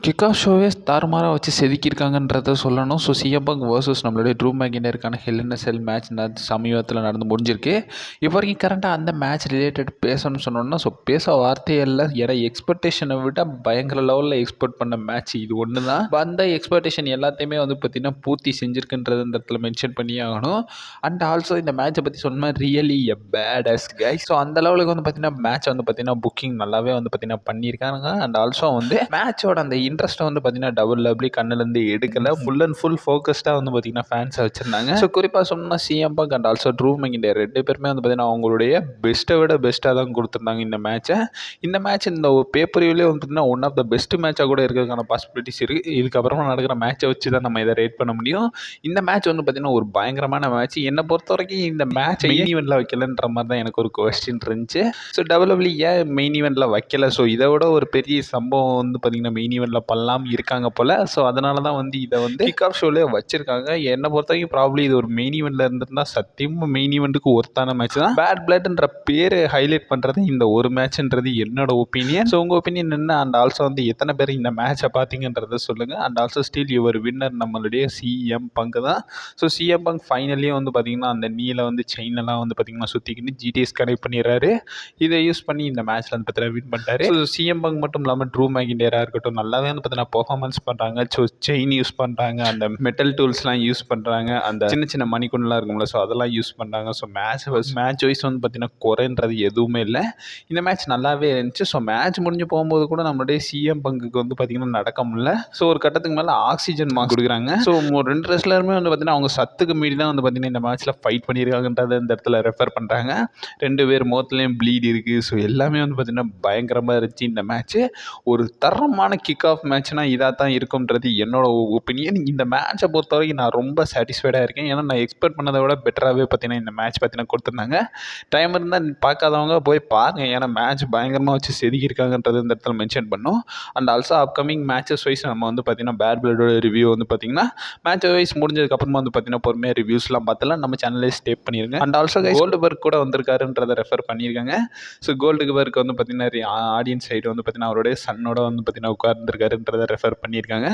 Kick of ஷோவே தாறுமாறா வச்சு செதுக்கியிருக்காங்கன்றத சொல்லணும். ஸோ சிஎம் பங்க் வர்சஸ் நம்மளுடைய ட்ரூ மேக்கினருக்கான ஹெல் இன் எ செல் மேட்ச் சமீபத்தில் நடந்து முடிஞ்சிருக்கு. இப்போ வரைக்கும் கரண்ட்டாக அந்த மேட்ச் ரிலேட்டட் பேசணும்னு சொன்னோம்னா, ஸோ பேச வார்த்தையே இல்லை. ஏன்னா எக்ஸ்பெக்டேஷனை விட பயங்கர லெவலில் எக்ஸ்பெக்ட் பண்ண மேட்ச் இது ஒன்று தான். அந்த எக்ஸ்பெக்டேஷன் எல்லாத்தையுமே வந்து பார்த்திங்கன்னா பூர்த்தி செஞ்சுருக்குன்றது இந்த இடத்துல மென்ஷன் பண்ணியே ஆகணும். அண்ட் ஆல்சோ இந்த மேட்சை பற்றி சொன்னால் really a bad as guys. So அந்த லெவலுக்கு வந்து பார்த்திங்கன்னா மேட்ச் வந்து பார்த்திங்கன்னா புக்கிங் நல்லாவே வந்து பார்த்திங்கன்னா பண்ணியிருக்காங்க. அண்ட் ஆல்சோ வந்து மேட்சோட அந்த இன்ட்ரெஸ்ட்டை வந்து பார்த்தீங்கன்னா டபுள்யூடபிள்யூ கண்ணுலேருந்து எடுக்கல. ஃபுல் அண்ட் ஃபுல் ஃபோக்கஸ்டாக வந்து பார்த்தீங்கன்னா ஃபேன்ஸை வச்சுருந்தாங்க. ஸோ குறிப்பாக சொன்னால் CM Punk and also Drew McIntyre 2 பேருமே வந்து பார்த்தீங்கன்னா அவங்களுடைய பெஸ்ட்டை விட பெஸ்ட்டாக தான் கொடுத்துருந்தாங்க இந்த மேட்சை. இந்த மேட்ச் இந்த பேப்பரிவிலே வந்து பார்த்தீங்கன்னா ஒன் ஆஃப் த பெஸ்ட் மேட்சாக கூட இருக்கிறதுக்கான பாசிபிலிட்டிஸ் இருக்குது. இதுக்கப்புறமா நடக்கிற மேட்சை வச்சு தான் நம்ம இதை ரேட் பண்ண முடியும். இந்த மேட்ச் வந்து பார்த்தீங்கன்னா ஒரு பயங்கரமான மேட்ச். என்னை பொறுத்த வரைக்கும் இந்த மேட்ச் மெயின் ஈவெண்ட்டில் வைக்கலன்ற மாதிரி தான் எனக்கு ஒரு கொஸ்டின் இருந்துச்சு. ஸோ டபுள்யூடபிள்யூ ஏன் மெயின் ஈவெண்ட்டில் வைக்கல? ஸோ இதை விட ஒரு பெரிய சம்பவம் வந்து பார்த்தீங்கன்னா மெயின் ஈவெண்ட்டில் பண்ணலாம் இருக்காங்க போல். ஸோ அதனால தான் வந்து இதை வந்து கிக் ஆஃப் ஷோலேயே வச்சிருக்காங்க. என்னை பொறுத்த வரைக்கும் ப்ராப்ளி இது ஒரு மெயின் ஈவெண்ட்டில் இருந்திருந்தால் சத்தியமாக மெயின் ஈவெண்ட்டுக்கு ஒர்த்தான மேட்ச் தான். பேட் பிளட்ன்ற பேர் ஹைலைட் பண்ணுறது இந்த ஒரு மேட்ச்ன்றது என்னோட ஒப்பீனியன். ஸோ உங்கள் ஒப்பீனியன் என்ன? அண்ட் ஆல்சோ வந்து எத்தனை பேர் இந்த மேட்சை பார்த்தீங்கன்றதை சொல்லுங்கள். And also still your winner நம்மளுடைய சிஎம் பங்க் தான். ஸோ சிஎம் பங்க் ஃபைனலியே வந்து பார்த்திங்கன்னா அந்த நீல வந்து செயினெல்லாம் வந்து பார்த்திங்கன்னா சுற்றிக்கிட்டு ஜிடிஎஸ் கனெக்ட் பண்ணிடுறாரு. இதை யூஸ் பண்ணி இந்த மேட்ச்சில் வந்து பார்த்தீங்கன்னா வின் பண்ணிட்டாரு. ஸோ சிஎம் பங்க் மட்டும் இல்லாமல் ட்ரூ மேக்கின்டராக இருக்கட்டும் நல்லாவே வந்து பார்த்தீங்கன்னா பெர்ஃபார்மன்ஸ் பண்ணுறாங்க. ஸோ செயின் யூஸ் பண்ணுறாங்க, அந்த மெட்டல் டூல்ஸ்லாம் யூஸ் பண்ணுறாங்க, அந்த சின்ன சின்ன மணிக்குண்டெலாம் இருக்கும்ல, ஸோ அதெல்லாம் யூஸ் பண்ணுறாங்க. ஸோ மேட்ச் வைஸ் வந்து பார்த்திங்கன்னா குறைன்றது எதுவுமே இல்லை. இந்த மேட்ச் நல்லாவே இருந்துச்சு. ஸோ மேட்ச் முடிஞ்சு போகும்போது கூட நம்மளுடைய சிஎம் பங்குக்கு வந்து பார்த்திங்கன்னா நடக்க முடியல. ஸோ ஒரு கட்டத்துக்கு மேலே ஆக்சிஜன் மாஸ்க் கொடுக்குறாங்க. ஸோ 2 ரெஸ்லருமே வந்து பார்த்திங்கன்னா அவங்க சத்துக்கு மீறி தான் வந்து பார்த்திங்கன்னா இந்த மேட்ச்சில் ஃபைட் பண்ணியிருக்காங்கன்றதை இந்த இடத்துல ரெஃபர் பண்ணுறாங்க. 2 பேர் முகத்துலேயும் ப்ளீட் இருக்குது. ஸோ எல்லாமே வந்து பார்த்திங்கன்னா பயங்கரமாக இருந்துச்சு. இந்த மேட்ச்சு ஒரு தரமான கிக் ஆஃப் மேட்ச்னா இதாக தான் இருக்கும்ன்றது என்னோட ஒப்பீனியன். இந்த மேட்சை பொறுத்த வரைக்கும் நான் ரொம்ப சாட்டிஸ்ஃபைடாக இருக்கேன். ஏன்னா நான் எக்ஸ்பெக்ட் பண்ணதை விட பெட்டராகவே பார்த்தீங்கன்னா இந்த மேட்ச் பார்த்தீங்கன்னா கொடுத்துருந்தாங்க. டைம் இருந்தால் பார்க்காதவங்க போய் பாருங்கள். ஏன்னா மேட்ச் பயங்கரமாக வச்சு செதுக்கியிருக்காங்கன்றது இந்த இடத்துல மென்ஷன் பண்ணோம். And also upcoming matches wise நம்ம வந்து பார்த்திங்கன்னா பேட் பிளட்டோட ரிவ்யூ வந்து பார்த்திங்கன்னா மேட்ச் வைஸ் முடிஞ்சதுக்கப்புறமா வந்து பார்த்திங்கன்னா பொறுமையாக ரிவ்யூஸ்லாம் பார்த்தலாம் நம்ம சேனலே ஸ்டே பண்ணிடுங்க. அண்ட் ஆல்சோ கோல்டுபர்க் கூட வந்திருக்காருன்றதை ரெஃபர் பண்ணியிருக்காங்க. ஸோ கோல்டுபர்க் வந்து பார்த்திங்கன்னா ஆடியன்ஸ் சைடு வந்து பார்த்திங்கன்னா அவருடைய சன்னோட வந்து பார்த்திங்கன்னா உட்கார்ந்துருக்காருன்றதை ரெஃபர் பண்ணியிருக்காங்க.